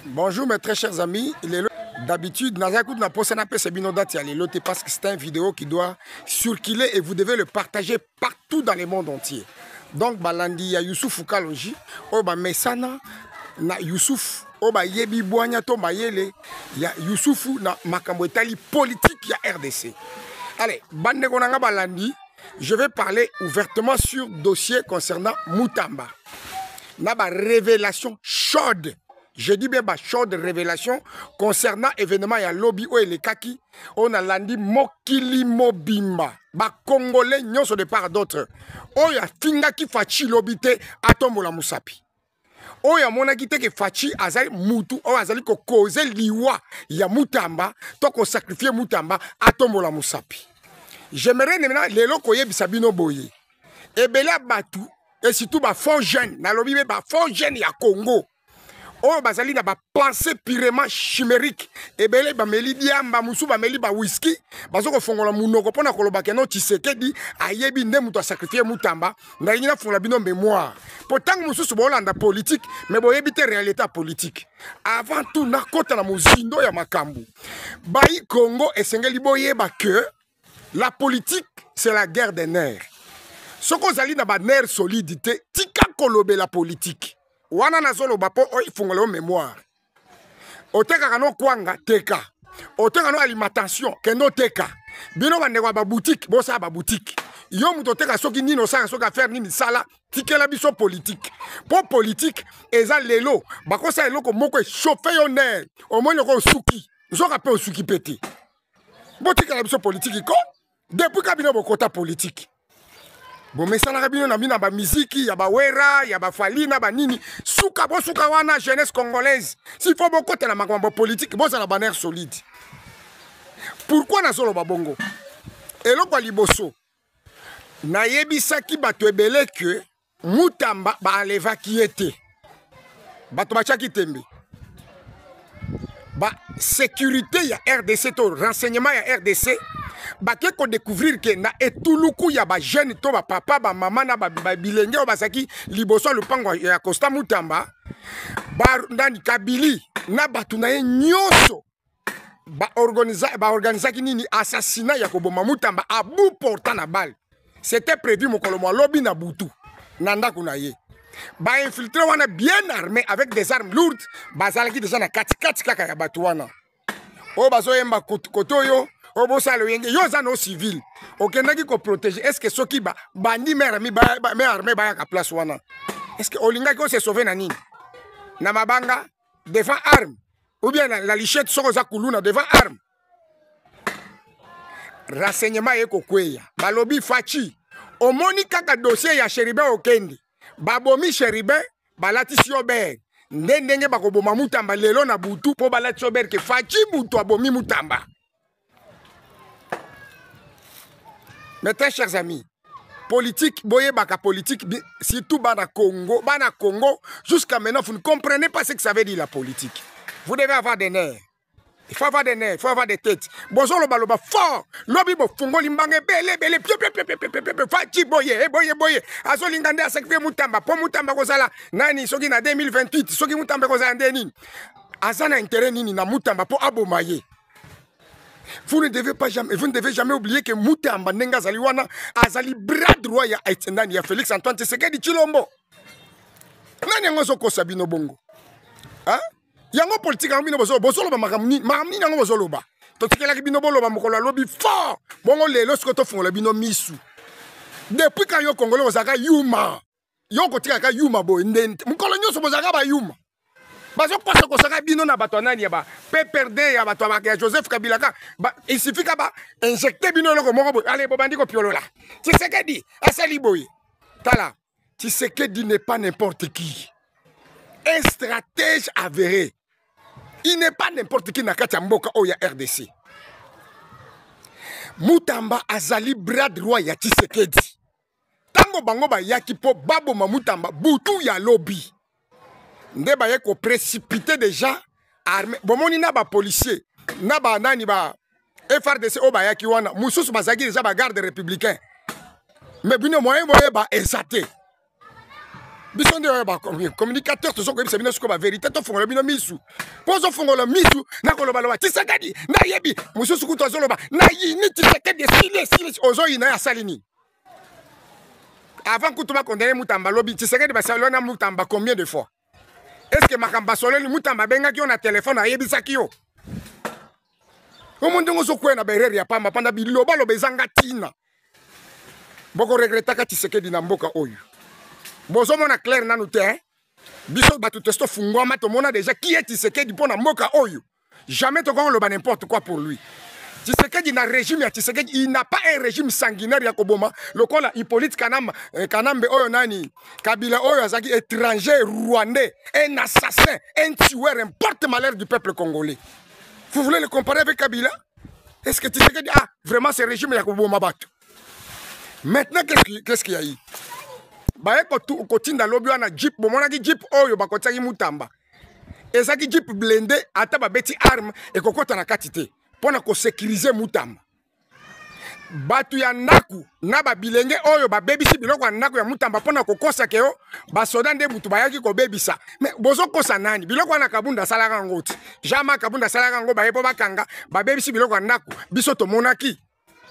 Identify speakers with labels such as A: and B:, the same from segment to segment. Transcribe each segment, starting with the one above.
A: Bonjour mes très chers amis. D'habitude, parce que c'est une vidéo qui doit circuler et vous devez le partager partout dans le monde entier. Donc, Balandi, il y a Youssouf Kaloji, Oba Mesana, na Youssouf, Oba Yebi Boanya Tomayele, il y a Youssouf na Makambotali politique, il y a RDC. Allez, Bande Konanga Balandi, je vais parler ouvertement sur dossier concernant Moutamba. Na ba révélation chaude. Je dis bien chaude révélation concernant événement ya lobby ou les kaki. On a landi mokili mobimba. Ba Congolais nyonso de part d'autre. O ya finga ki fachi lobité atombola musapi. O ya mona ki teke fachi azali mutu o azali ko cause liwa ya Moutamba to ko sacrifier Moutamba atombola musapi. J'aimerais maintenant lelo koye bisabino boye. Ebela batu et surtout ba fond jeune na lobby ba fond jeune ya Congo. Oh, bazali na ba pensée purement chimérique. Et belé ba meli diamba musu ba meli ba whisky. Bazoko fongola munoko pona koloba keno Tshisekedi ayebi nde muto sacrifier Moutamba. Na yina fongola bino mémoire. Pourtant musu so bolanda politique, mais boyebi te réalité politique. Avant tout na kota na muzindo ya makambu. Bayi Congo esengeli boyeba que la politique c'est la guerre des nerfs. Soko zali na ba nerf solidité, tika kolobe la politique. Wana na zolo bapo o ifungolo mémoire. Oteka kano kwanga teka. Oteka no alimentation keno teka. Bino bandeko ba boutique, bosa ba boutique. Yo muto teka soki nino sanga soka faire nini sala tikela biso politique. Po politique eza lelo bakosa eloko moko chauffer yo nerf. Au moins ko suki. Zoka pe suki pété. Botika la biso politique ko depuis kabino bokota politique. Bon, mais ça n'a pas na ba musique, ya ba wera, ya ba falina, ba nini. Souka wana jeunesse congolaise. S'il faut beaucoup de la politique, bon, ça la bannière solide. Pourquoi na solo babongo? Et là, quoi liboso? Na yebisaki bato ebele que Moutamba ba aleva qui était. Bato bacha ki tembe. Ba sécurité ya RDC, to renseignement ya RDC. Bake ko découvrir que na etuluku ya ba jeune to ba papa ba mama na ba bilenge o basaki liboso lupango ya Costa Moutamba ba ndani Kabili na batu na ye nyoso ba organisa ki nini assassinat ya koboma Moutamba à bout portant na balle. C'était prévu mokolo mo lobby na butu na ndako na ye. Ba infiltré wana bien armé avec des armes lourdes bazalaki déjà na kati kaka ya batu wana. O bazo yemba koto yo Obosa le yenge yo zano civil. Okendaki ko protéger. Est-ce que soki ba bandi merami ba armé ba ya place wana? Est-ce que olinga ko se sauver na nini? Na mabanga devant arme ou bien la lichette soko za kuluna devant arme. Renseignement eko kweya. Balobi fachi. Omoni kaka dossier ya Chéribin Okende. Babomi Chéribin balati siober. Ndenge bakoboma Moutamba lelo na butu po balati siober ke fachi butu abomi Moutamba. Mes très chers amis, politique, boye baka politique, surtout bana Congo, jusqu'à maintenant, vous ne comprenez pas ce que ça veut dire la politique. Vous devez avoir des nerfs. Il faut avoir des nerfs, il faut avoir des têtes. Bonjour le baloba fort. Lobby bo fungo limbange bele fachi boye. Azo lingande a sekve Moutamba. Po Moutamba kozala nani soki na 2028, soki Moutamba kozala ndeni. Azana intérêt nini na Moutamba po abomaye. Vous ne devez jamais oublier que Moutamba Nenga Zaliwana azali bras droit ya Aitendani ya Félix Antoine Tshisekedi Tshilombo. Nani ngozo ko sabino bongo? Hein? Yango politique ngabino bozolo ba makamni nango bozolo ba. To tikela ki bino bolo ba mokolo lobby fort. Bongo lelo siko to fongola bino misu. Depuis quand yo Congolais ozaka yuma. Yo ko tika ka yuma bo ndente. Mokolo nyoso bozaka ba yuma. Bazo pasa ko saka bino na bato nani ya ba PPRD ya bato ya Joseph Kabila ka il suffit ka ba injecter bino loko moko boy allez bobandi ko piolola Tshisekedi asali boy tala Tshisekedi n'est pas n'importe qui, un stratège avéré. Il n'est pas n'importe qui na kati mboka o ya RDC. Moutamba azali bras droit ya Tshisekedi. Tango bango ba yaki po babo ma Moutamba butu ya lobby. Ndeba yeko précipité déjà armé bomoni na ba policier na ba nani ba FRDC o ba yaki wana mususu bazaki déjà ba garde républicain mais bino moyen boye ba exaté biso nde ba communicateur to soko bisa bino soko ba vérité to fongola bino misu pozo fongola misu na koloba loba Tshisekedi na yebi mususu kuto zoloba na yini Tshisekedi sile ozo ina ya salini avant kutuba condamner Mutamba lobi Tshisekedi ba salona Mutamba combien de fois est-ce que makamba soloni Mutamba benga ki on a téléphone a yebisa ki yo omuntu ngozo kwena bereri ya pamba panda biloba lobezanga tina boko regretaka Tshisekedi na mboka oyo bozo mona clair nanu te biso batu testo fungwama to mona déjà qui est Tshisekedi pona mboka oyo jamais to ko loba n'importe quoi pour lui Tshisekedi na régime ya Tshisekedi il n'a pas un régime sanguinaire ya koboma lokola Hippolyte Kanambe oyo nani Kabila oyo azaki étranger rwandais un assassin un tueur un porte-malheur du peuple congolais. Vous voulez le comparer avec Kabila? Est-ce que Tshisekedi a vraiment ce régime ya koboma bato? Maintenant qu'est-ce qu'il y a eu? Baye kotinda lobi wana jeep bomonaki jeep oyo bakotiaki Mutamba ezaki jeep blindé ata babeti arme ekokota na kati te pona ko sécuriser Mutamba batu ya ndaku na babilenge oyo babebisi biloko ya ndaku ya Mutamba pona kokosa ke yo basoda nde mutu bayaki kobebisa mais bozo kosa nani biloko wana Kabunda salaka ngoti jama Kabunda salaka ngo baye po bakanga babebisi biloko ya ndaku biso to monaki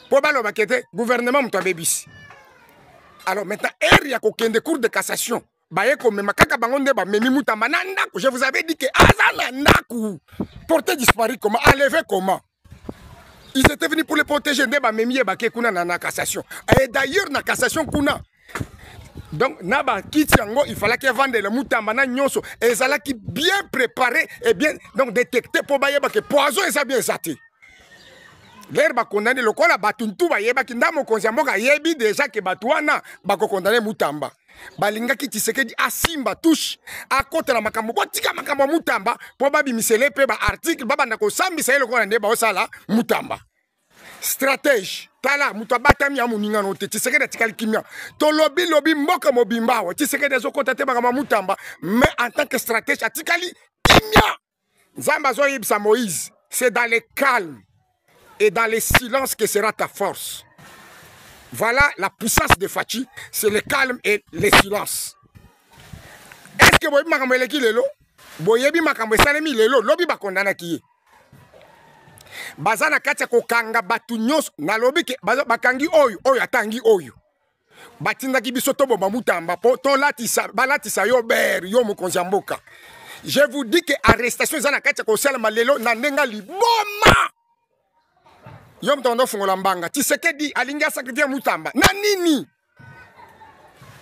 A: po baloba kete gouvernement mutu abebisi. Alors maintenant, il y a des cours de cassation. Je vous avais dit que Azananaku porté disparu comment, enlevé comment. Ils étaient venus pour les protéger. Na cassation. Et d'ailleurs, na cassation kuna. Donc, naba kitiango, il fallait qu'ils vendent le Mutamba na nyonso. Et ça là qui bien préparé et bien donc détecté pour bailler que poison et ça bien exaté. L'air ba condamné le kola batuntu ba yeba kindamo konziamboka yebi déjà que batuana ba ko condamné Mutamba balinga ki Tshisekedi asimba touche a côté la makambo botika makambo Mutamba po ba bimisele pe ba article baba ndako sambisa ile ko ndé ba osala Mutamba stratège tala mutu batami ya muninga no te Tshisekedi tikali kimia to lobi mboka mobimba wa Tshisekedi zo kota te makambo Mutamba mais en tant que stratège atikali kimia Nzamba zo yibsa Moïse c'est dans le calme et dans le silence que sera ta force. Voilà la puissance de Fachi, c'est le calme et le silence. Est-ce que vous avez dit que vous avez dit que vous avez condamné qui bazana katia kokanga batu nyos na lobi ke bakangi oyo atangi oyo batinda ki bisoto bo Mutamba po to balatisa yo ber yo mokonzi mboka. Je vous dis que arrestation zana katia ko sala malelo na ndenga liboma. Yom tondo fungola mbanga Tshisekedi alinga sacrifier Mutamba na nini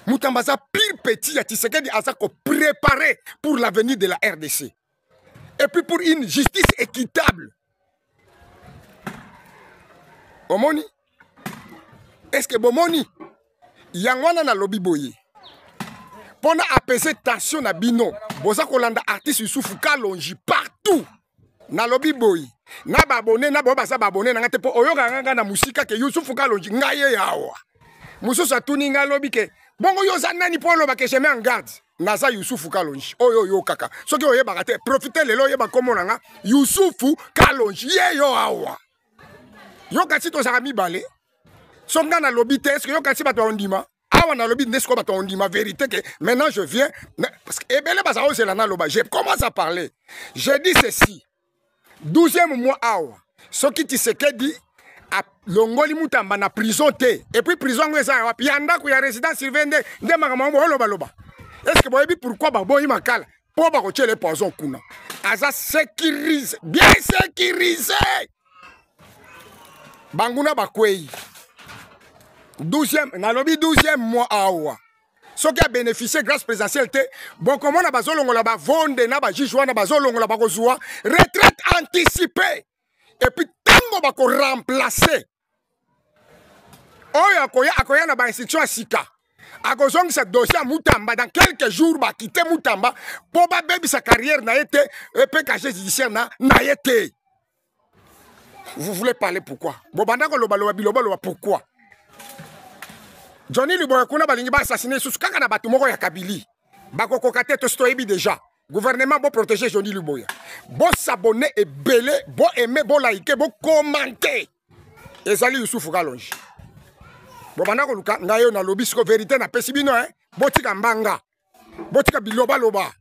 A: Mutamba za pire petit ya Tshisekedi aza ko préparer pour l'avenir de la RDC et puis pour une justice équitable. Omoni est-ce que bomoni yangwana na lobby boye pona apaiser tension na bino boza kolanda artiste Youssoufou Kalonji partout na lobby boye na babone na bo basa babone na ngate po oyoka nganga na musika ke Youssoufou Kalonji ngaye yawa mususu atuni nga lobby ke bongo yo za nani po loba ke je mets en garde naza Youssoufou Kalonji oyo yo kaka soki oyeba te profiter lelo yeba komona nga Youssoufou Kalonji ye yo awa yo kasi to saka mibale songa na lobby te est-ce que yo kasi bato ondima awa na lobby nesko bato ondima vérité que maintenant je viens parce que ebele basa o sela na loba je commence à parler je dis ceci 12e mois awa soki Tshisekedi a longoli Mutamba na prison te et puis prison ngeza wapi yanda ku ya résidence surveillée nde makambo loba loba est-ce que boyebi pourquoi ba boyi makala po ba ko tchele poison kuna aza sécurisé bien sécurisé banguna bakwei 12e na lobi 12e mois awa soki a bénéficié grâce présidentielle te bon comment na bazolongola ba vonde na ba juge wana bazolongola ba kozwa retraite anticipée et puis tango ba ko remplacer oyo akoya na ba institution asika akozongisa dossier à Mutamba dans quelques jours ba quitter Mutamba pour ba bebi sa carrière na été et puis casier judiciaire na été. Vous voulez parler pourquoi? Bobanda ko loba biloba pourquoi? Johnny Luboya kuna balingi ba assassiner sous kaka na batu moko ya Kabili. Bako kokate to stoyebi déjà. Gouvernement bo protéger Johnny Luboya. Bo s'abonner et belé, bo aimer, bo liker, bo commenter. Ezali Youssoufou Kalonji. Bobanda ko luka ngayo na lobby ko vérité na pesibino bo tika mbanga. botika biloba loba